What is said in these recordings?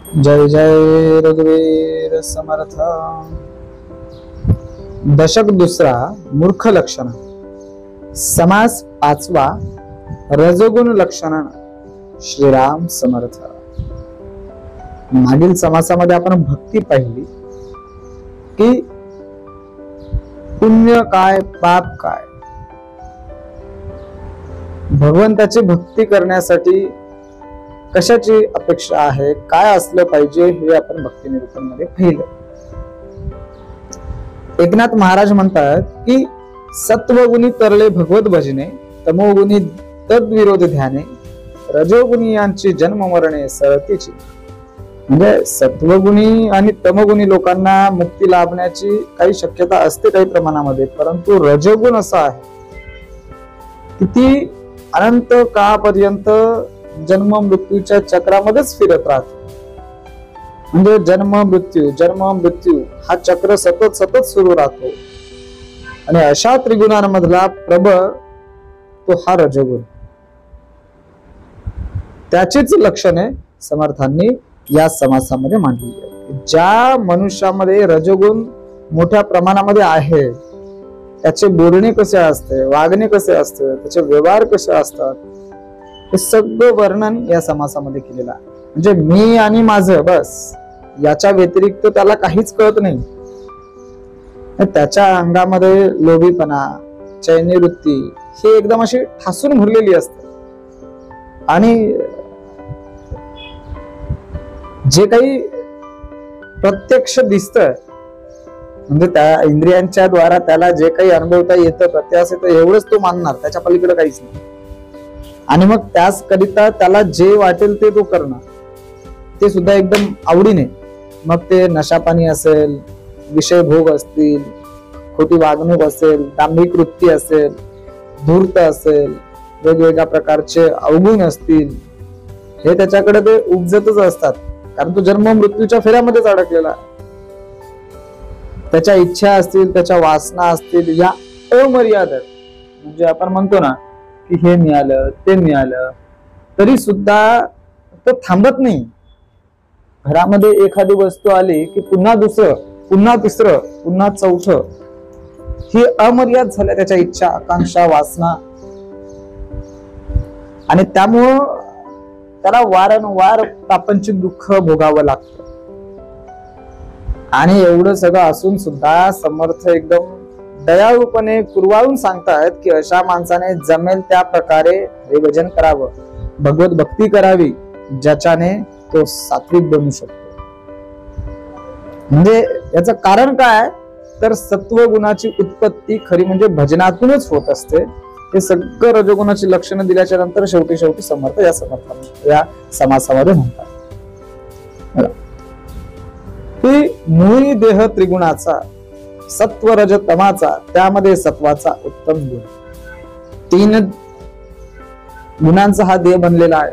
जय जय रघुवीर समर्थ। दशक दुसरा मूर्ख लक्षण समास पाचवा रजोगुण लक्षण श्रीराम समर्थ। मागील समासामध्ये आपण भक्ती पाहिली की पुण्य काय पाप काय, भगवंताची भक्ती करण्यासाठी कशाची अपेक्षा आहे, काय असलं पाहिजे हे आपण भक्ती निरूपण मध्ये पाहिलं। एकनाथ महाराज म्हणतात की सत्वगुणी तरले भगवत भजने, तमोगुणी तद्विरोध ध्याने, रजोगुणी यांची जन्म मरणे सरतीची। म्हणजे सत्वगुणी आणि तमगुणी लोकांना मुक्ती लाभण्याची काही शक्यता असते काही प्रमाणामध्ये, परंतु रजोगुण असा आहे किती अनंत काळापर्यंत जन्म मृत्यूच्या चक्रामध्येच फिरत राहतो। म्हणजे जन्म मृत्यू हा चक्र सतत सतत सुरू राहतो आणि अशा त्रिगुणांमधला प्रबळ तो हा रजोगुण। त्याचीच लक्षणे समर्थांनी या समासामध्ये मांडली आहे। ज्या मनुष्यामध्ये रजोगुण मोठ्या प्रमाणामध्ये आहे, त्याचे बोलणे कसे असते, वागणे कसे असते, त्याचे व्यवहार कसे असतात, हे सगळं वर्णन या समासामध्ये केलेलं आहे। म्हणजे मी आणि माझं बस, याच्या व्यतिरिक्त त्याला काहीच कळत नाही। त्याच्या अंगामध्ये लोभीपणा, चैनीवृत्ती ही एकदम अशी ठासून भरलेली असते आणि जे काही प्रत्यक्ष दिसतंय, म्हणजे त्या इंद्रियांच्या द्वारा त्याला जे काही अनुभवता येतं प्रत्यास येतं एवढंच तो मानणार, त्याच्या पलीकडे काहीच नाही। आणि मग त्याच करिता त्याला जे वाटेल ते तो करणार, ते सुद्धा एकदम आवडीने। मग ते नशापाणी असेल, विषय भोग असतील, खोटी वागणूक असेल, दांभिक वृत्ती असेल, धूर्त असेल, वेगवेगळ्या प्रकारचे अवगुण असतील, हे त्याच्याकडे ते उपजतच असतात, कारण तो जन्म मृत्यूच्या फेऱ्यामध्येच अडकलेला आहे। त्याच्या इच्छा असतील, त्याच्या वासना असतील, या अमर्यादित, म्हणजे आपण म्हणतो ना की हे मिळालं ते मिळालं तरी सुद्धा तो थांबत नाही। घरामध्ये एखादी वस्तू आली की पुन्हा दुसरं, पुन्हा तिसरं, पुन्हा चौथं, ही अमर्याद झाल्या त्याच्या इच्छा, आकांक्षा, वासना। आणि त्यामुळं त्याला वारंवार प्रापंचिक दुःख भोगावं लागतं। आणि एवढं सगळं असून सुद्धा समर्थ एकदम दयाळूपणे कुरवाळून सांगतायत की अशा माणसाने जमेल त्या प्रकारे हरिभजन करावं, भगवत भक्ती करावी, ज्याच्याने तो सात्विक बनू शकतो। म्हणजे याचं कारण काय, तर सत्वगुणाची उत्पत्ती खरी म्हणजे भजनातूनच होत असते। हे सगळं रजोगुणाची लक्षणं दिल्याच्या नंतर शेवटी समर्थ या समासामध्ये म्हणतात की मूळी देह त्रिगुणाचा, सत्व रज तमाचा, त्यामध्ये सत्वाचा उत्तम गुण। 3 गुणांचा हा देह बनलेला आहे,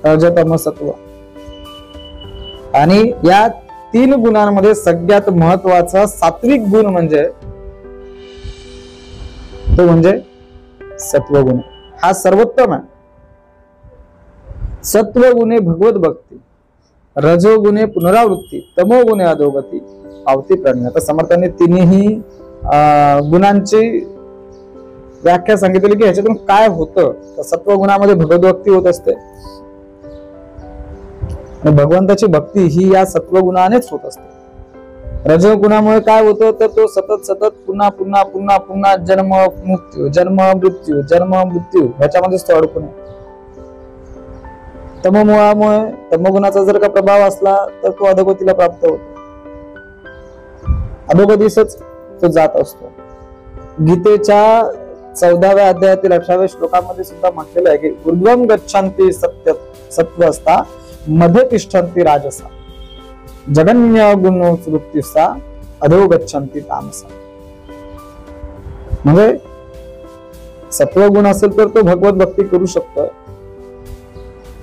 रज तम सत्व। आणि या 3 गुणांमध्ये सगळ्यात महत्वाचा सात्विक गुण म्हणजे तो म्हणजे सत्वगुण, हा सर्वोत्तम आहे। सत्वगुणे भगवत भक्ती, रजोगुणे पुनरावृत्ती, तमोगुणे अधोगती, पावती प्रज्ञा। आता समर्थांनी तिन्ही गुणांची व्याख्या सांगितली की ह्याच्यातून काय होतं। तर सत्वगुणामध्ये भगवत भक्ती होत असते, भगवंताची भक्ती ही या सत्वगुणानेच होत असते। रजोगुणामुळे काय होतं, तर तो सतत पुन्हा पुन्हा पुन्हा पुन्हा जन्म मृत्यू ह्याच्यामध्येच तो अडकून आहे। तमोमुळे, तमोगुणाचा जर का प्रभाव असला तर तो अधोगतीला प्राप्त होतो, अधोगतीसच तो जात असतो। गीतेच्या 14व्या अध्यायातील 18व्या श्लोकामध्ये सुद्धा म्हटलेलं आहे की ऊर्ध्वं गच्छन्ति सत्वस्ता, मध्ये तिष्ठन्ति राजसा, जगन्य गुणो वृत्तिस्ता, अधो गच्छन्ति तामसा। म्हणजे सत्वगुण असेल तर तो भगवत भक्ती करू शकतो,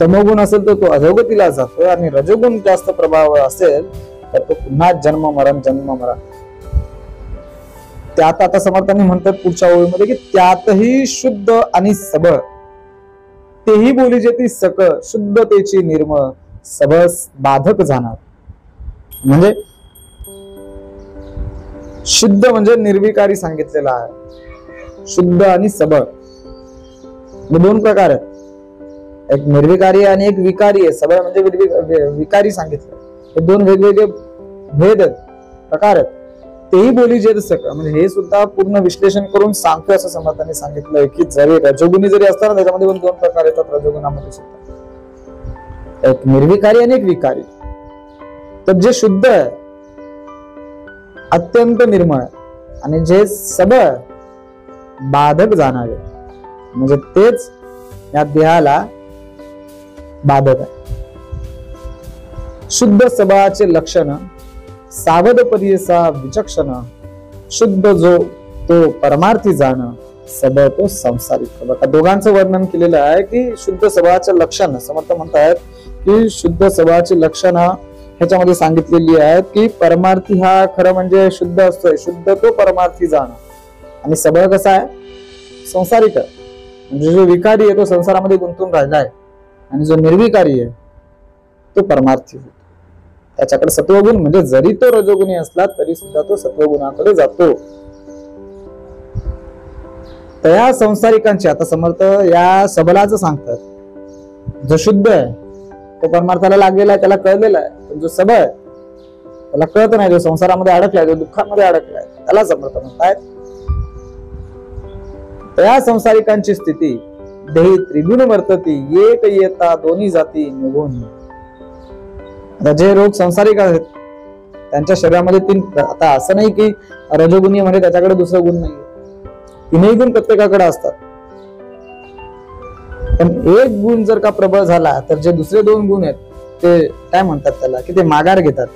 तमोगुण असेल तर तो अधोगतीला जातो, आणि रजोगुण जास्त प्रभाव असेल तर तो पुन्हा जन्म मरण। त्यात आता समर्थांनी म्हणतात पुढच्या ओळीमध्ये की त्यातही शुद्ध आणि सबळ, तेही बोली जेती सकळ, शुद्धतेची निर्मळ, सबस बाधक जाणार. म्हणजे शुद्ध म्हणजे निर्विकारी सांगितलेला आहे. शुद्ध आणि सबळ हे दोन प्रकार आहेत. एक निर्विकारी आणि एक विकारी आहे. सबळ म्हणजे विकारी सांगितलं. हे दोन वेगवेगळे भेद आहेत, प्रकार आहेत. तेही बोली जेद सक म्हणजे हे सुद्धा पूर्ण विश्लेषण करून सांगतो असं समर्थांनी सांगितलंय की जरी रजोगुणी जरी असताना त्याच्यामध्ये पण दोन प्रकार येतात रजोगुणामध्ये सुद्धा. एक निर्विकारी आणि एक विकारी. तर जे शुद्ध आहे अत्यंत निर्मळ आणि जे सबळ बाधक जाणारे म्हणजे तेच या देहाला बाधक आहे. शुद्ध सबळाचे लक्षण सावध परियसा विचक्षण. शुद्ध जो तो परमार्थी जाण सबळ तो संसारिक. बघा दोघांचं वर्णन केलेलं आहे की शुद्ध सबळाचे लक्षण समर्थ म्हणतात की शुद्ध सबळाची लक्षण ह्याच्यामध्ये सांगितलेली आहेत की परमार्थी हा खरं म्हणजे शुद्ध असतोय. शुद्ध तो परमार्थी जाण आणि सबळ कसा आहे संसारिक आहे. म्हणजे जो विकारी आहे तो संसारामध्ये गुंतून राहिला आहे आणि जो निर्विकारी आहे तो परमार्थी होतो. त्याच्याकडे सत्वगुण म्हणजे जरी तो रजोगुणी असला तरी सुद्धा तो सत्वगुणाकडे जातो. तर या संसारिकांची आता समर्थ या सबलाचं सांगतात. जो शुद्ध आहे तो परमार्थाला लागलेला आहे, त्याला कळलेला आहे. पण जो सबळ आहे त्याला कळत नाही, जो संसारामध्ये अडकलाय, जो दुःखामध्ये अडकलाय, त्याला समर्थ म्हणतायत. त्या संसारिकांची स्थिती देही त्रिगुण वर्तती एक येता दोन्ही जाती निघून. आता जे रोग संसारिक आहेत त्यांच्या शरीरामध्ये तीन. आता असं नाही की रजोगुणी म्हणजे त्याच्याकडे दुसरं गुण नाही, तीनही गुण प्रत्येकाकडे असतात. पण एक गुण जर का प्रबळ झाला तर जे दुसरे दोन गुण आहेत ते काय म्हणतात त्याला की ते माघार घेतात.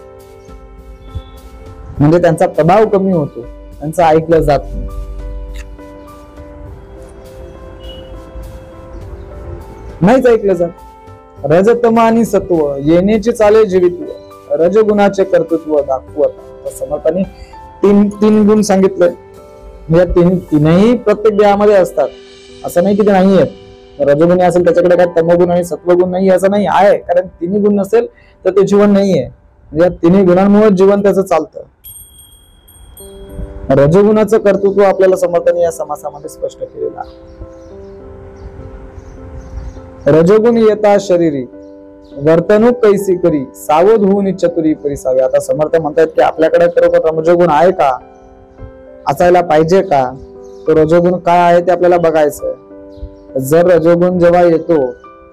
म्हणजे त्यांचा प्रभाव कमी होतो, त्यांचं ऐकलं जात नाही. नाहीच ऐकलं जात. रजतम आणि सत्व येण्याची चाले जीवित्व रजगुणाचे कर्तृत्व दाखवत. समर्थांनी तीन गुण सांगितले. तीनही प्रत्येक देहामध्ये असतात, असं नाही की ते नाही आहेत. रजोगुणी असेल त्याच्याकडे काय तमोगुण आणि सत्वगुण नाही असं नाही आहे, कारण तिन्ही गुण नसेल तर ते जीवन नाहीये. म्हणजे तिन्ही गुणांमुळे जीवन त्याचं चालतं. रजोगुणाचं कर्तृत्व आपल्याला समर्थांनी या समासामध्ये स्पष्ट केलेलं आहे. रजोगुण येता शरीरी वर्तणूक कैसी करी सावध होऊन चतुरी परिसावी. आता समर्थ म्हणतात की आपल्याकडे खरोखर रजोगुण आहे का, असायला पाहिजे का, तो रजोगुण काय आहे ते आपल्याला बघायचं. जर रजोगुण जेव्हा येतो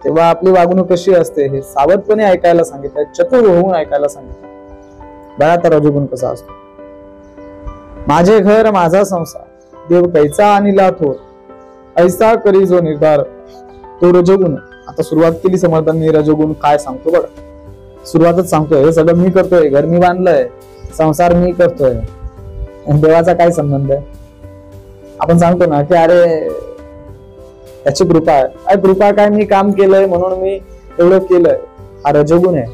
तेव्हा आपली वागणूक कशी असते हे सावधपणे ऐकायला सांगितलंय, चतुर होऊन ऐकायला सांगितलंय. बघा आता रजोगुण कसा असतो. माझे घर माझा संसार देव कैचा आणिला थोर ऐसा करी जो निर्धार तो रजोगुण. आता सुरुवात केली समर्थांनी. रजोगुण काय सांगतो बघा, सुरुवातच सांगतोय हे सगळं मी करतोय, घर मी बांधलंय, संसार मी करतोय. देवाचा काय संबंध आहे. आपण सांगतो ना की अरे त्याची कृपा आहे. कृपा काय मी काम केलंय म्हणून मी एवढं केलंय, हा रजोगुण आहे.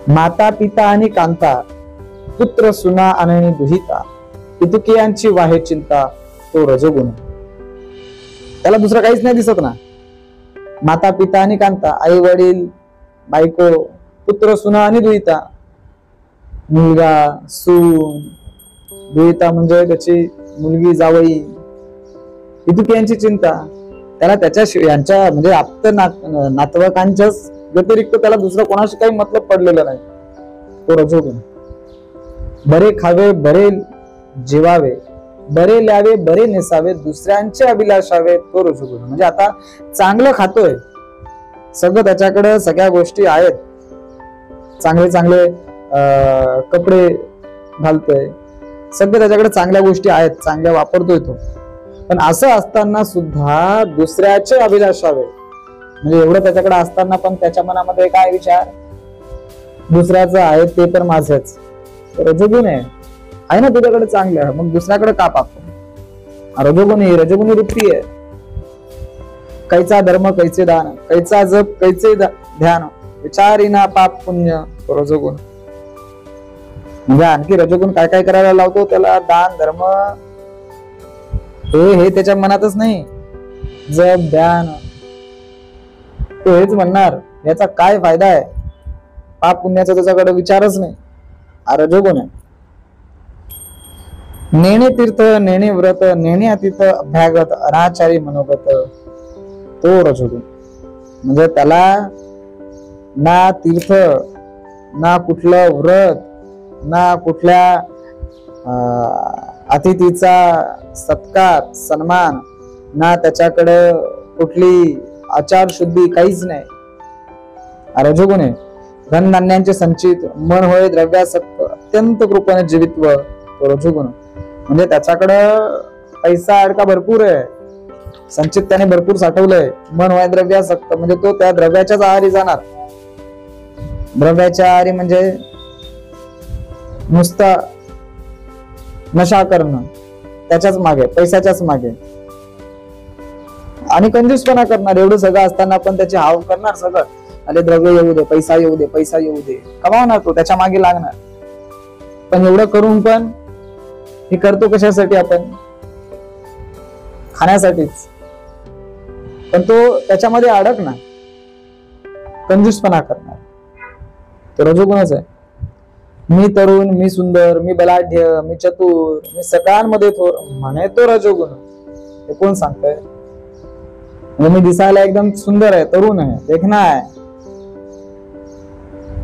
माता पिता आणि कांता पुत्र सुना आणि दुहिता पितुकियांची वाहे चिंता तो रजोगुण. त्याला दुसरं काहीच नाही दिसत ना. माता पिता आणि कांता आई वडील बायको पुत्र सुना आणि दुहिता. मुलगा सून दुहिता म्हणजे त्याची मुलगी जावई. पितुकियांची चिंता त्याला त्याच्या यांच्या म्हणजे आप्त नातवकांच्या व्यतिरिक्त त्याला दुसरं कोणाशी काही मतलब पडलेलं नाही, तो रजोगुण. बरे खावे बरे जेवावे बरे ल्यावे बरे नेसावे दुसऱ्यांचे अभिलाषावे तो रजोगुण. म्हणजे आता चांगलं खातोय, सगळं त्याच्याकडे सगळ्या गोष्टी आहेत, चांगले चांगले कपडे घालतोय, सगळं त्याच्याकडे चांगल्या गोष्टी आहेत, चांगल्या वापरतोय तो. पण असं असताना सुद्धा दुसऱ्याचे अभिलाषावे म्हणजे एवढं त्याच्याकडे असताना पण त्याच्या मनामध्ये काय विचार, दुसऱ्याचं आहे ते पण माझंच. रजोगुण आहे ना तुझ्याकडे चांगलं आहे, मग दुसऱ्याकडे का पाहतो. रजोगुणी वृत्ती आहे. कैचा धर्म कैचे दान कैचा जप कैचे ध्यान विचारीना पाप पुण्य रजोगुण. म्हणजे आणखी रजोगुण काय काय करायला लावतो त्याला. दान धर्म हे त्याच्या मनातच नाही. जप ध्यान तो हेच म्हणणार, याचा काय फायदा आहे? पाप पुण्याचा त्याच्याकडे विचारच नाही. हा रजोगुण आहे. नेणे तीर्थ, नेणे व्रत, नेणे अतिथ अभ्यागत, अनाचारी मनोगत, तो रजोगुण. म्हणजे त्याला ना तीर्थ, ना कुठलं व्रत, ना कुठल्या अतिथीचा सत्कार सन्मान, ना त्याच्याकडे कुठली आचार शुद्धी, काहीच नाही. रजोगुण आहे. धनधान्यांचे संचित, मन होय द्रव्यासक्त, अत्यंत कृपणे जीवित्व, तो रजोगुण. म्हणजे त्याच्याकडं पैसा अडका भरपूर आहे, संचित त्याने भरपूर साठवलंय, मन होय द्रव्यासक्त म्हणजे तो त्या द्रव्याच्याच आहारी जाणार. द्रव्याच्या आहारी म्हणजे नुसता नशा करणं, त्याच्याच मागे, पैशाच्याच मागे, आणि कंजूसपणा करणार. एवढं सगळं असताना पण त्याची हाव करणार सगळं. अरे द्रव्य येऊ दे, पैसा येऊ दे, पैसा येऊ दे, कमावणार तो, त्याच्या मागे लागणार. पण एवढं करून पण हे करतो कशासाठी? आपण खाण्यासाठीच. पण तो त्याच्यामध्ये अडकणार, कंजूसपणा करणार, तो रजोगुणच आहे. मी तरुण, मी सुंदर, मी बलाढ्य, मी चतुर, मी सगळ्यांमध्ये थोर म्हणे तो रजोगुण. हे कोण सांगतंय? म्हणजे मी दिसायला एकदम सुंदर आहे, तरुण आहे, देखणा आहे,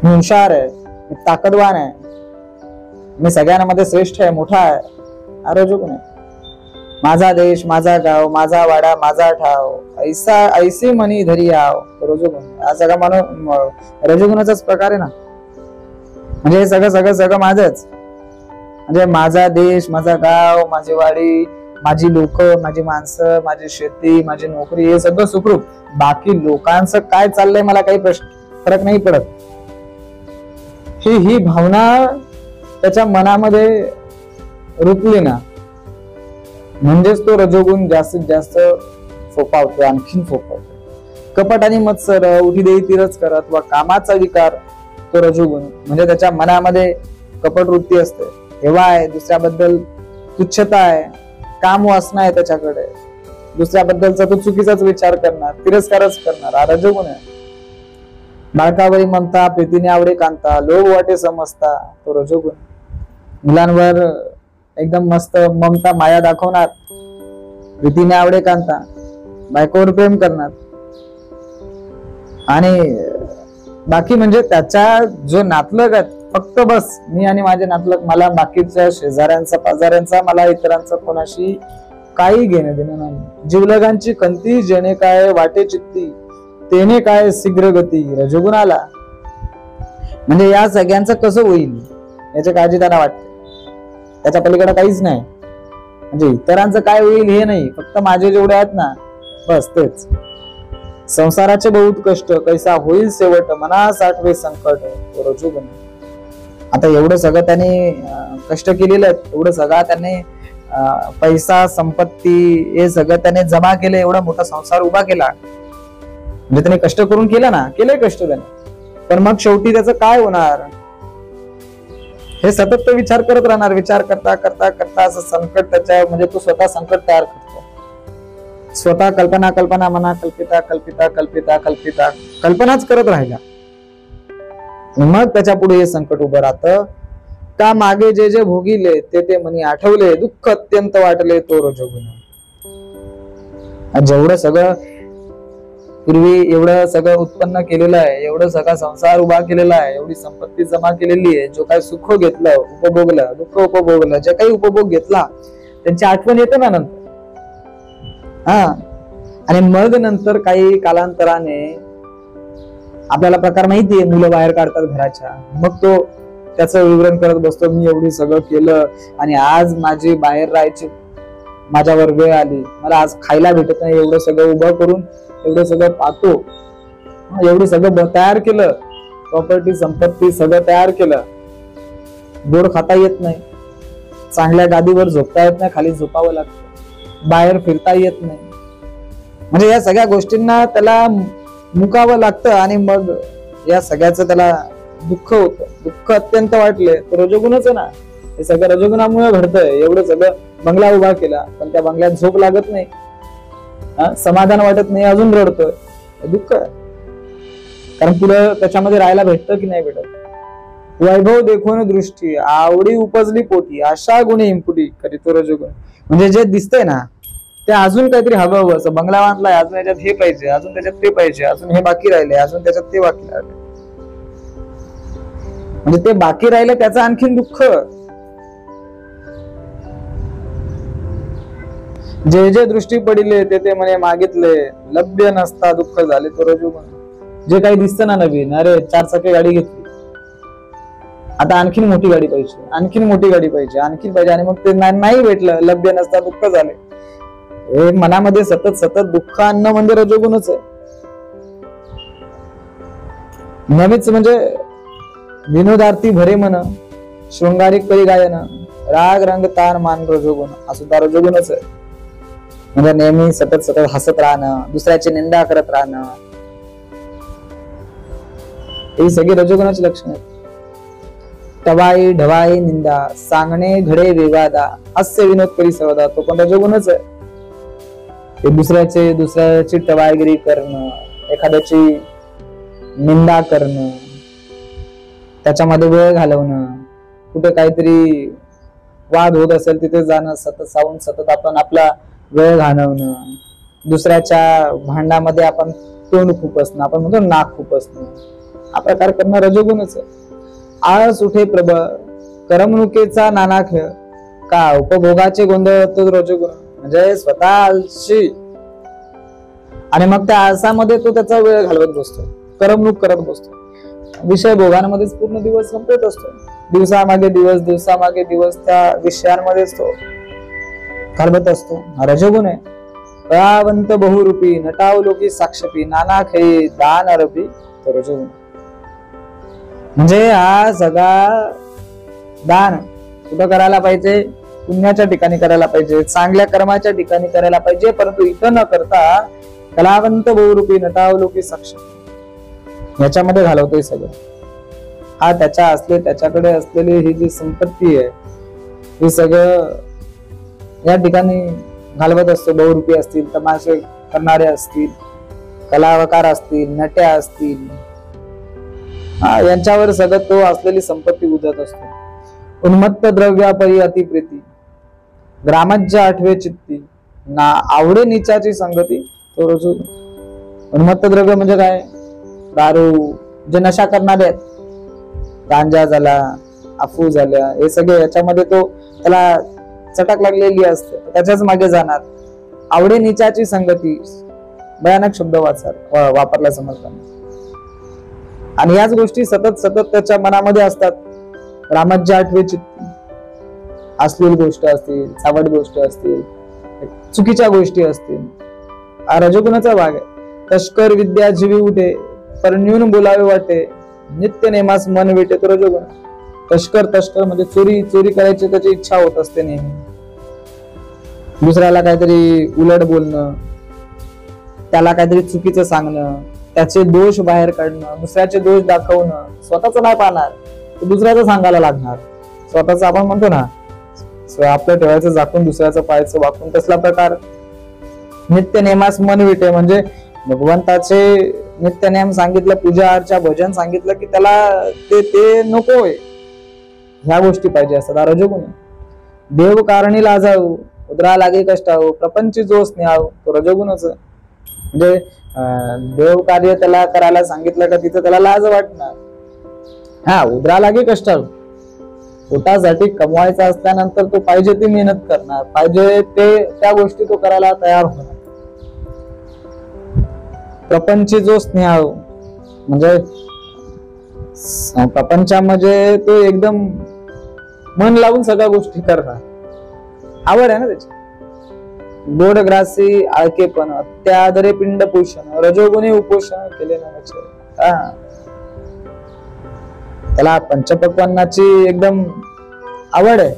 मी हुशार आहे, मी ताकदवान आहे, मी सगळ्यांमध्ये श्रेष्ठ आहे, मोठा आहे, हा रजोगुण आहे. माझा देश, माझा गाव, माझा वाडा, माझा ठाव, ऐसा ऐसी मनी धरी आव, रजोगुण. हा सगळा माणूस रजोगुणाचाच प्रकार आहे ना. म्हणजे हे सगळं सगळं सगळं माझंच. म्हणजे माझा देश, माझा गाव, माझी वाडी, माझी लोक, माझी माणसं, माझी शेती, माझी नोकरी, हे सगळं सुखरूप. बाकी लोकांचं काय चाललंय मला काही फरक नाही पडत. ही भावना त्याच्या मनामध्ये रुतली ना, म्हणजेच तो रजोगुण जास्तीत जास्त फोपावतो, आणखीन फोपावतो. कपट आणि मत्सर, उठी देई तिरच करत व कामाचा विकार, तो रजोगुण. म्हणजे त्याच्या मनामध्ये कपट वृत्ती असते, हेवा आहे, दुसऱ्याबद्दल तुच्छता आहे, काम वासना आहे त्याच्याकडे, दुसऱ्याबद्दलचा तो चुकीचाच विचार करणार, तिरस्कारच करणार, हा रजोगुण आहे. बाळकावरी ममता, प्रीतीने आवडे कांता, लोभ वाटे समजता, तो रजोगुण. मुलांवर एकदम मस्त ममता माया दाखवणार, प्रीतीने आवडे कांता, बायकोवर प्रेम करणार. आणि बाकी म्हणजे त्याच्या जो नातलग आहे, फक्त बस मी आणि माझे नातलग, मला बाकीच्या शेजाऱ्यांचा पाजाऱ्यांचा, मला इतरांचा कोणाशी काही घेणं देणं नाही. जीवलगांची कंती, जेणे काय वाटे चित्ती, तेने काय शीघ्र गती, रजोगुण आला. म्हणजे या सगळ्यांचं कसं होईल याची काळजी त्यांना वाटते, त्याच्या पलीकडे काहीच नाही. म्हणजे इतरांचं काय होईल हे नाही, फक्त माझे जेवढे आहेत ना बस तेच. संसाराचे बहुत कष्ट, कैसा होईल शेवट, मना साठवे संकट, रजोगुण. आता एवढं सगळं त्यांनी कष्ट केलेलं आहे, एवढं सगळं त्यांनी पैसा संपत्ती हे सगळं त्याने जमा केलं, एवढा मोठा संसार उभा केला. म्हणजे त्याने कष्ट करून केला ना, केले कष्ट त्याने, पण मग शेवटी त्याचं काय होणार हे सतत तो विचार करत राहणार. विचार करता करता करता असं संकट त्याच्या, म्हणजे तो स्वतः संकट तयार करतो. स्वतः कल्पना कल्पना मना कल्पिता कल्पिता कल्पिता कल्पिता कल्पनाच करत राहिला. मग त्याच्या पुढे हे संकट उभं राहतं. का मागे जे जे भोगिले ते ते मनी आठवले, दुःख अत्यंत वाटले, तो रजोगुण. जेवढं सगळं पूर्वी एवढं सगळं उत्पन्न केलेलं आहे, एवढं सगळा संसार उभा केलेला आहे, एवढी संपत्ती जमा केलेली आहे, जो काही सुख घेतलं, उपभोगलं, दुःख उपभोगलं, जे काही उपभोग घेतला त्यांची आठवण येते ना नंतर. आणि मग नंतर काही कालांतराने आपल्याला प्रकार माहितीये, मुलं बाहेर काढतात घराच्या, मग तो त्याचं विवरण करत बसतो, मी एवढी सगळं केलं आणि आज माझी बाहेर राहायची माझ्यावर वेळ आली, मला आज खायला भेटत नाही, एवढं सगळं उभं करून एवढं सगळं पाहतो, एवढं सगळं तयार केलं, प्रॉपर्टी संपत्ती सगळं तयार केलं, गोड खाता येत नाही, चांगल्या गादीवर झोपता येत नाही, खाली झोपावं लागतं, बाहेर फिरता येत नाही. म्हणजे या सगळ्या गोष्टींना त्याला मुकावं लागतं आणि मग या सगळ्याचं त्याला दुःख होतं. दुःख अत्यंत वाटले तर रजोगुणच आहे ना, हे सगळं रजोगुणामुळे घडतंय. एवढं सगळं बंगला उभा केला पण त्या बंगल्यात झोप लागत नाही, समाधान वाटत नाही, अजून रडतोय, दुःख आहे. कारण पुढं त्याच्यामध्ये राहायला भेटतं की नाही भेटत. वैभव देखून दृष्टी आवडी उपजली पोटी अशा गुणे इम्पुटी करीतो रजोगुण. म्हणजे जे दिसतंय ना ते अजून काहीतरी हवं हवं असं बंगला बांधलाय, अजून याच्यात हे पाहिजे, अजून त्याच्यात ते पाहिजे, अजून हे बाकी राहिले, अजून त्याच्यात ते बाकी राहिले. म्हणजे ते बाकी राहिलं त्याचं आणखीन दुःख. जे जे दृष्टी पडिले ते ते म्हणे मागितले लभ्य नसता दुःख झाले तो रजोगुण. जे काही दिसतं ना नवीन, अरे 4 चाकी गाडी घेतली, आता आणखीन मोठी गाडी पाहिजे, आणखीन मोठी गाडी पाहिजे, आणखीन पाहिजे, आणि मग ते नाही भेटलं, लभ्य नसता दुःख झाले. हे मनामध्ये सतत सतत दुःख आणणं म्हणजे रजोगुणच आहे. नवीच म्हणजे विनोदार्थी भरे मन शृंगारिक परी गायन राग रंग तान मान रजोगुण हा सुद्धा रजोगुणच आहे. म्हणजे नेहमी सतत सतत हसत राहणं, दुसऱ्याची निंदा करत राहणं, ही सगळी रजोगुणाची लक्षणं आहेत. टवाई ढवाई निंदा सांगणे घडे विवादा हास्य विनोद करी सर्वदा तो पण रजोगुणच आहे. ते दुसऱ्याची टवाईगिरी करणं, एखाद्याची निंदा करणं, त्याच्यामध्ये वेळ घालवणं, कुठे काहीतरी वाद होत असेल तिथे जाणं, सतत आपण आपला वेळ घालवणं, दुसऱ्याच्या भांडणामध्ये आपण तोंड खुपसणं, आपण म्हणतो नाक खुपसणं, हा प्रकार करणं रजोगुणच आहे. आळस उठे प्रभ करमणुकीचा नाना खेळ का उपभोगाचे गोंधळ तो रजोगुण. म्हणजे स्वतः आळशी आणि मग त्या आळसामध्ये तो त्याचा वेळ घालवत बसतो, करमणूक करत बसतो, विषय भोगांमध्येच पूर्ण दिवस संपत असतो. दिवसामागे दिवस त्या विषयांमध्येच तो घालवत असतो. हा रजोगुण आहे. कळावंत बहुरूपी नटावलोकी साक्षपी नाना खेळी दान अरपी तो रजोगुण. म्हणजे हा सगळा दान कुठं करायला पाहिजे, पुण्याच्या ठिकाणी करायला पाहिजे, चांगल्या कर्माच्या ठिकाणी करायला पाहिजे, परंतु इथं न करता कलावंत बहुरूपी नटावलोकी साक्षपी याच्यामध्ये घालवतोय सगळं. हा त्याच्याकडे असलेली ही जी संपत्ती आहे हे सगळं या ठिकाणी घालवत असतो. बहुरूपी असतील, तमाशे करणारे असतील, कलावकार असतील, नट्या असतील, यांच्यावर सगळं तो असलेली संपत्ती उधत असतो. उन्मत्त द्रव्यापरी अतिप्रीती ग्रामज्य आठवे चित्ती ना आवडे निचाची संगती तो रजोगुण. उन्मत्त द्रव्य म्हणजे काय? दारू, जे नशा करणारे आहेत, गांजा झाला, अफू झाल्या, हे सगळे याच्यामध्ये तो त्याला चटक लागलेली असते, त्याच्याच मागे जाणार. आवडे निचाची संगती भयानक शब्द वापरला समर्थांनी. आणि याच गोष्टी सतत त्याच्या मनामध्ये असतात. रामज्य आठवे चित्ती, अश्लील गोष्ट असतील, चावट गोष्ट असतील, चुकीच्या गोष्टी असतील, हा रजोगुणाचा भाग आहे. तस्कर विद्या जीवी उठे परन्यून बोलावे वाटे नित्य नेमास मन वेटे तो रजोगुण. तस्कर म्हणजे चोरी करायची त्याची इच्छा होत असते नेहमी. दुसऱ्याला काहीतरी उलट बोलणं, त्याला काहीतरी चुकीचं सांगणं, त्याचे दोष बाहेर काढणं, दुसऱ्याचे दोष दाखवणं, स्वतःच नाही पाहणार, दुसऱ्याचं सांगायला लागणार. स्वतःच आपण म्हणतो ना, आपलं ठेवायचं झाकून दुसऱ्याचं पाहायचं वाकून, तसला प्रकार. नित्य नेमास मन विटे म्हणजे भगवंताचे नित्यनेम सांगितलं, पूजा अर्चा भजन सांगितलं की त्याला ते नकोय, ह्या गोष्टी पाहिजे असतात. रजोगुण. देव कारणी लाजाऊ उदरा लागे कष्टाऊ प्रपंची जोस न्याव तो रजोगुणच. म्हणजे देव कार्य त्याला करायला सांगितलं का तिथं त्याला लाज वाटणार. हा, उदरा लागे कष्टाऊ, पोटासाठी कमवायचा असल्यानंतर तो पाहिजे ती मेहनत करणार, पाहिजे ते त्या गोष्टी तो करायला तयार होणार. प्रपंची जो स्नेह म्हणजे प्रपंचामध्ये तो एकदम मन लावून सगळ्या गोष्टी करणार, आवड आहे ना त्याची. गोडग्रासी आळकेपण त्यादरे पिंड पोषण रजोगुणी उपोषण केले ना. त्याला पंचपक्वान्नाची एकदम आवड आहे,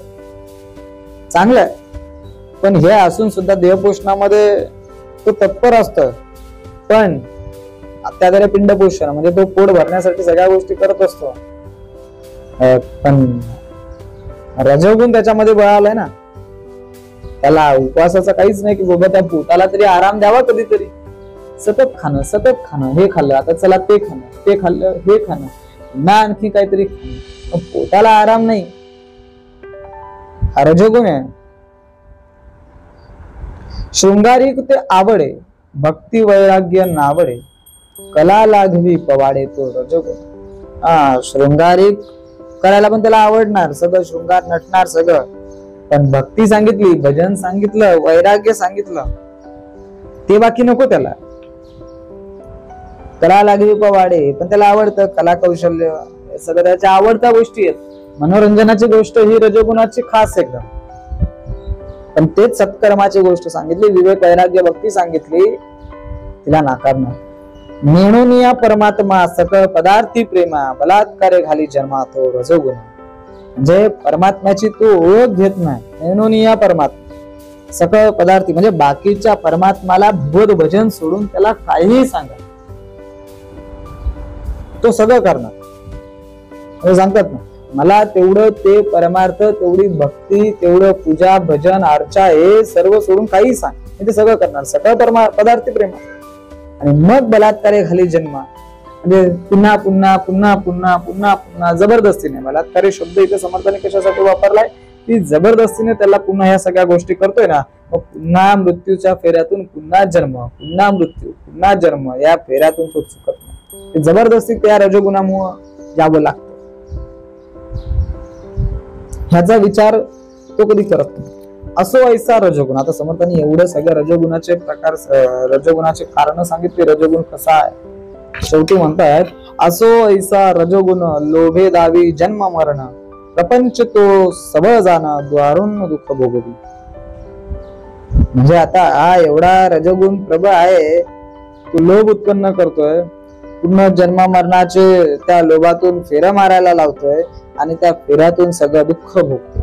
चांगलं आहे. पण हे असून सुद्धा देवपोषणामध्ये तो तत्पर असतो. पण त्याद्वारे पिंड पोषण म्हणजे तो पोट भरण्यासाठी सगळ्या गोष्टी करत असतो. पण रजोगुण त्याच्यामध्ये बळालाय ना, त्याला उपवासाचं काहीच नाही की बाबा त्या पोटाला तरी आराम द्यावा कधीतरी. सतत खाणं, हे खाल्लं आता चला ते खाणं, ते खाल्लं हे खाणं, पुन्हा आणखी काहीतरी खाणं, पोटाला आराम नाही, हा रजोगुण आहे. शृंगारिक ते आवडे, भक्ती वैराग्य नावडे, कला लाघवी पवाडे तो रजोगुण. शृंगारिक करायला पण त्याला आवडणार, सगळं शृंगार नटणार सगळं, पण भक्ती सांगितली, भजन सांगितलं, वैराग्य सांगितलं, ते बाकी नको त्याला. कला लाघवी पवाडे पण त्याला आवडतं, कला कौशल्य सगळं त्याच्या आवडत्या गोष्टी आहेत. मनोरंजनाची गोष्ट ही रजोगुणाची खास एकदम. पण तेच सत्कर्माची गोष्ट सांगितली, विवेक वैराग्य भक्ती सांगितली, तिला नाकारणार. म्हणून या परमात्मा सकळ पदार्थी प्रेमा, बलात्कारे घाली जन्मा तो रजोगुण. म्हणजे परमात्म्याची तू ओळख घेत नाही, म्हणून या परमात्मा सकळ पदार्थी म्हणजे बाकीच्या परमात्माला भगवत भजन सोडून त्याला काहीही सांगा, तो सगळं करणार. सांगतात ना, मला तेवढं ते परमार्थ, तेवढी भक्ती, तेवढं पूजा भजन अर्चा हे सर्व सोडून काही सांग, ते सगळं करणार, सकळ पदार्थी प्रेमा. आणि मग बलात्कारे घाली जन्मा म्हणजे पुन्हा पुन्हा पुन्हा पुन्हा पुन्हा पुन्हा जबरदस्तीने. बलात्कारी शब्द इथे समर्थाने कशासाठी वापरलाय की जबरदस्तीने त्याला पुन्हा ह्या सगळ्या गोष्टी करतोय ना, मग पुन्हा मृत्यूच्या फेऱ्यातून पुन्हा जन्म, पुन्हा मृत्यू, पुन्हा जन्म, या फेऱ्यातून तो चुकत नाही. जबरदस्ती त्या रजोगुणामुळे जावं लागतं. ह्याचा विचार तो कधी करत नाही. असो ऐसा रजोगुण. आता समर्थांनी एवढं सगळ्या रजोगुणाचे प्रकार, रजोगुणाचे कारण सांगितले, रजोगुण कसा आहे. शेवटी म्हणतात असो ऐसा रजोगुण, लोभे दावी जन्म मरण, प्रपंच तो सबळ जाण, द्वारून दुःख भोगवी. म्हणजे आता हा एवढा रजोगुण प्रबळ आहे, तो लोभ उत्पन्न करतोय, पूर्ण जन्म मरणाचे त्या लोभातून फेऱ्या मारायला लावतोय आणि त्या फेऱ्यातून सगळं दुःख भोगतोय.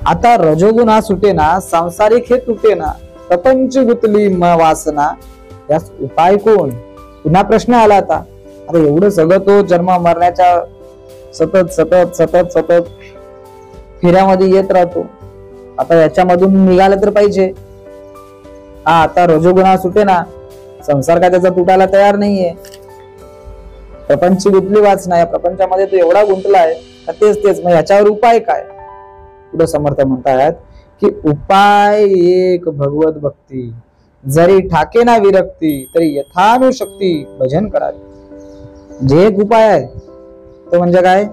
आता रजोगुण हा सुटेना, सांसारिक हे तुटेना, प्रपंच गुतली वासना, यास उपाय कोण. पुन्हा प्रश्न आला आता एवढं सगळं तो जन्म मरण्याच्या सतत सतत सतत सतत फेऱ्यामध्ये येत राहतो, आता याच्यामधून निघालं तर पाहिजे. आता रजोगुण हा सुटेना, संसार काय त्याचा तुटायला तयार नाहीये, प्रपंच गुंतली वासना, या प्रपंचामध्ये तो एवढा गुंतलाय का तेच. मग याच्यावर उपाय काय. पुढे समर्थ म्हणतात की उपाय एक भगवत भक्ती, जरी ठाके ना विरक्ती, तरी यथानुशक्ती भजन करावे. जे एक उपाय आहे तो म्हणजे काय,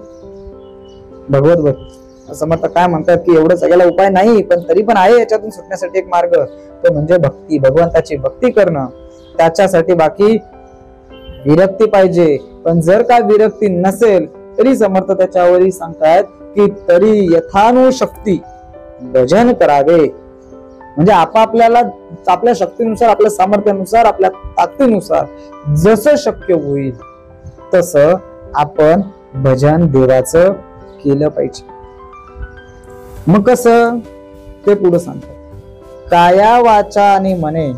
भगवत भक्ती. समर्थ काय म्हणतात की एवढं सगळ्याला उपाय नाही, पण तरी पण आहे याच्यातून सुटण्यासाठी एक मार्ग, तो म्हणजे भक्ती, भगवंताची भक्ती करणं. त्याच्यासाठी बाकी विरक्ती पाहिजे, पण जर का विरक्ती नसेल तरी समर्थ त्याच्यावरही सांगतायत की तरी यथानुशक्ती भजन करावे. म्हणजे आपापल्याला आपल्या शक्तीनुसार, आपल्या सामर्थ्यानुसार, आपल्या ताकदीनुसार जसं शक्य होईल तसं आपण भजन देवाचं केलं पाहिजे. मग कसं ते पुढे सांगतात. काया वाचा आणि मने,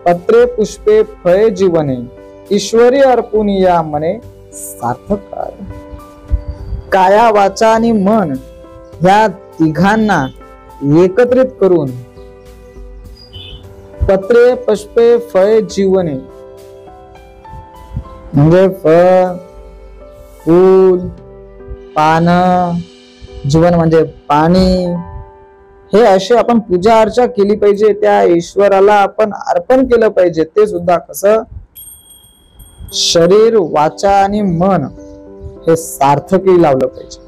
पत्रे पुष्पे फळे जीवने, ईश्वरी अर्पून या मने सार्थक करावे. काया वाचा आणि मन ह्या तिघांना एकत्रित करून पत्रे पुष्पे फळे जीवने म्हणजे फळ, फूल, पान, जीवन म्हणजे पाणी, हे असे आपण पूजा अर्चा केली पाहिजे, त्या ईश्वराला आपण अर्पण केलं पाहिजे. ते सुद्धा कसं, शरीर, वाचा आणि मन हे सार्थकी लावलं पाहिजे.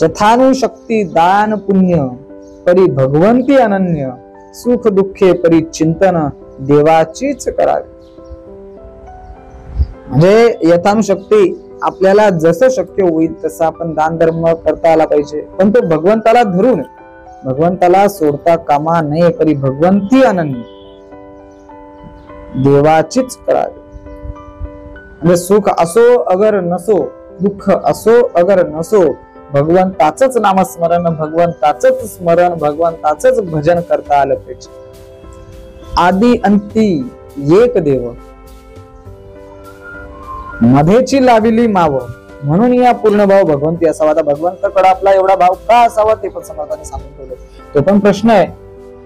यथानुशक्ती दान पुण्य, परी भगवंती अनन्य, सुख दुःखे परी चिंतन देवाचीच करावे. म्हणजे यथानुशक्ती आपल्याला जसं शक्य होईल तसं आपण दान धर्म करता आला पाहिजे, पण तो भगवंताला धरून, भगवंताला सोडता कामा नये, परी भगवंती अनन्य, देवाचीच करावी. म्हणजे सुख असो अगर नसो, दुःख असो अगर नसो, भगवंताचंच नामस्मरण, भगवंताचंच स्मरण, भगवंताचंच भजन करता आलं पाहिजे. आदि अंती एक देव, मध्येची लाविली माव, म्हणून या पूर्ण भाव भगवंती असावा. आता भगवंताकडे आपला एवढा भाव का असावा ते पण समर्थाने सांगून ठेवलं. तो पण प्रश्न आहे.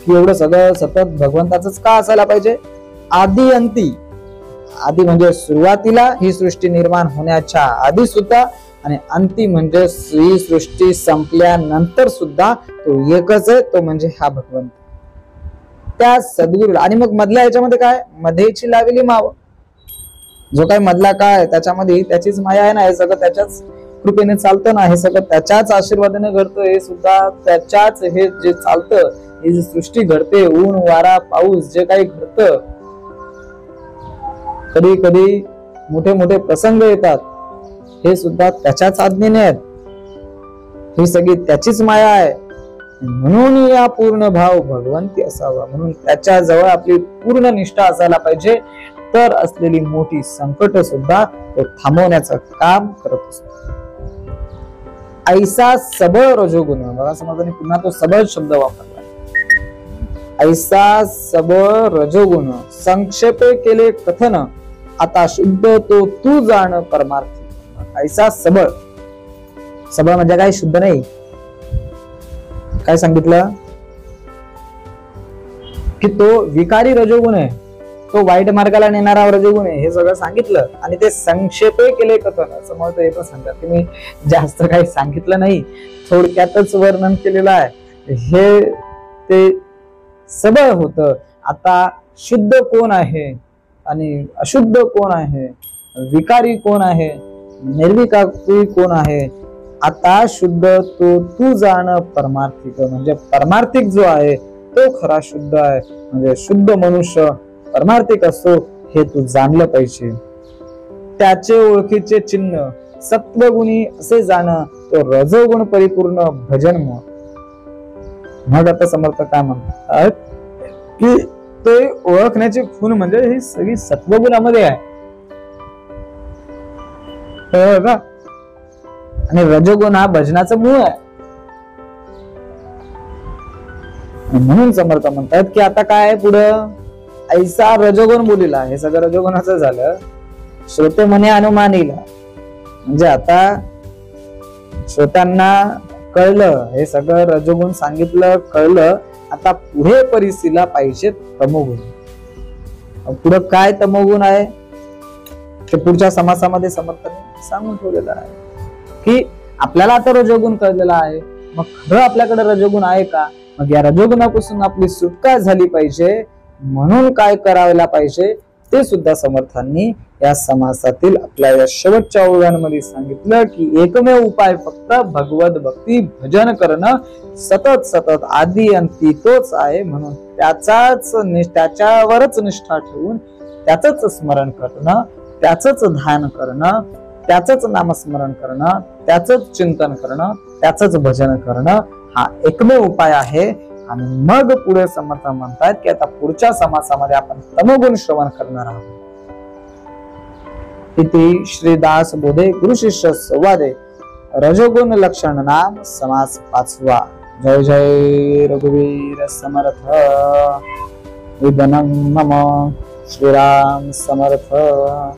की एवढं सगळं सतत भगवंताचंच का असायला पाहिजे? आदी अंती, आदी म्हणजे सुरुवातीला ही सृष्टी निर्माण होण्याच्या आधी सुद्धा, आणि अंती म्हणजे ही सृष्टी संपल्यानंतर सुद्धा तो एकच आहे, तो म्हणजे हा भगवंत. त्या सद्गुरू. आणि मग मधल्या याच्यामध्ये काय? मध्येची लावलेली माव, जो काही मधला काय त्याच्यामध्ये त्याचीच माया आहे ना, हे सगळं त्याच्याच कृपेने चालतं ना, हे सगळं त्याच्याच आशीर्वादाने घडतं, हे सुद्धा त्याच्याच, हे जे चालतं, ही जी सृष्टी घडते, ऊन वारा पाऊस जे काही घडतं, कधी कधी मोठे मोठे प्रसंग येतात, हे सुद्धा त्याच्याच आज्ञेने आहेत, ही सगळी त्याचीच माया आहे. म्हणून या पूर्ण भाव भगवंती असावा, म्हणून त्याच्या जवळ आपली पूर्ण निष्ठा असायला पाहिजे, तर असलेली मोठी संकट सुद्धा तो थांबवण्याचं काम करत असतो. ऐसा सबळ रजोगुण, बघा समर्थांनी पुन्हा तो सबळ शब्द वापरला. ऐसा सबळ रजोगुण संक्षेपे केले कथन, आता शुद्ध तो तू जाण परमार्थी. ऐसा सबळ, सबळ म्हणजे काय? शुद्ध नाही. काय सांगितलं? की तो विकारी रजोगुण आहे, तो वाईट मार्गाला नेणारा रजोगुण आहे, हे सगळं सांगितलं. आणि ते संक्षेपे केले कथन, असं म्हणतो हे पण सांगतात की मी जास्त काही सांगितलं नाही, थोडक्यातच वर्णन केलेलं आहे. हे ते सबळ होतं. आता शुद्ध कोण आहे आणि अशुद्ध कोण आहे, विकारी कोण आहे, निर्विकारी कोण आहे, आता शुद्ध तो तू जाण परमार्थिक, म्हणजे परमार्थिक जो आहे तो खरा शुद्ध आहे, म्हणजे शुद्ध मनुष्य परमार्थिक असतो, हे तू जाणलं पाहिजे. त्याचे ओळखीचे चिन्ह सत्वगुणी असे जाण, तो रजोगुण परिपूर्ण भजन मग. मग आता समर्थ काय म्हणतात की ते ओळखण्याची खूण म्हणजे ही सगळी सत्वगुणामध्ये आहे का? आणि रजोगुण हा भजनाचं मूळ आहे. म्हणून समर्थ म्हणतात की आता काय पुढं? ऐसा रजोगुण बोलिला, हे सगळं रजोगुणाचं झालं. श्रोते म्हणे अनुमानीला, म्हणजे आता श्रोत्यांना कळलं, हे सगळं रजोगुण सांगितलं, कळलं. आता पुढे परिस्थितीला पाहिजे तमोगुण. पुढे काय तमोगुण आहे ते पुढच्या समासामध्ये समर्थांनी सांगून ठेवलेलं आहे की आपल्याला आता रजोगुण कळलेला आहे, मग खरं आपल्याकडे रजोगुण आहे का? मग या रजोगुणापासून आपली सुटका झाली पाहिजे, म्हणून काय करायला पाहिजे ते सुद्धा समर्थांनी या समासातील आपल्या या शेवटच्या ओळ्यांमध्ये सांगितलं की एकमेव उपाय फक्त भगवत भक्ती भजन करणं, सतत सतत आदी अंती तोच आहे. म्हणून त्याच्यावरच निष्ठा ठेवून त्याचंच स्मरण करणं, त्याचंच ध्यान करणं, त्याचंच नामस्मरण करणं, त्याचंच चिंतन करणं, त्याचंच भजन करणं हा एकमेव उपाय आहे. आणि मग पुढे समर्थ म्हणतात की आता पुढच्या समासामध्ये आपण तमोगुण श्रवण करणार आहोत. इति श्रीदास बोधे गुरु शिष्य संवादे रजोगुण लक्षण नाम समास 5वा. जय जय रघुवीर समर्थ. विदनं मम श्रीराम समर्थ.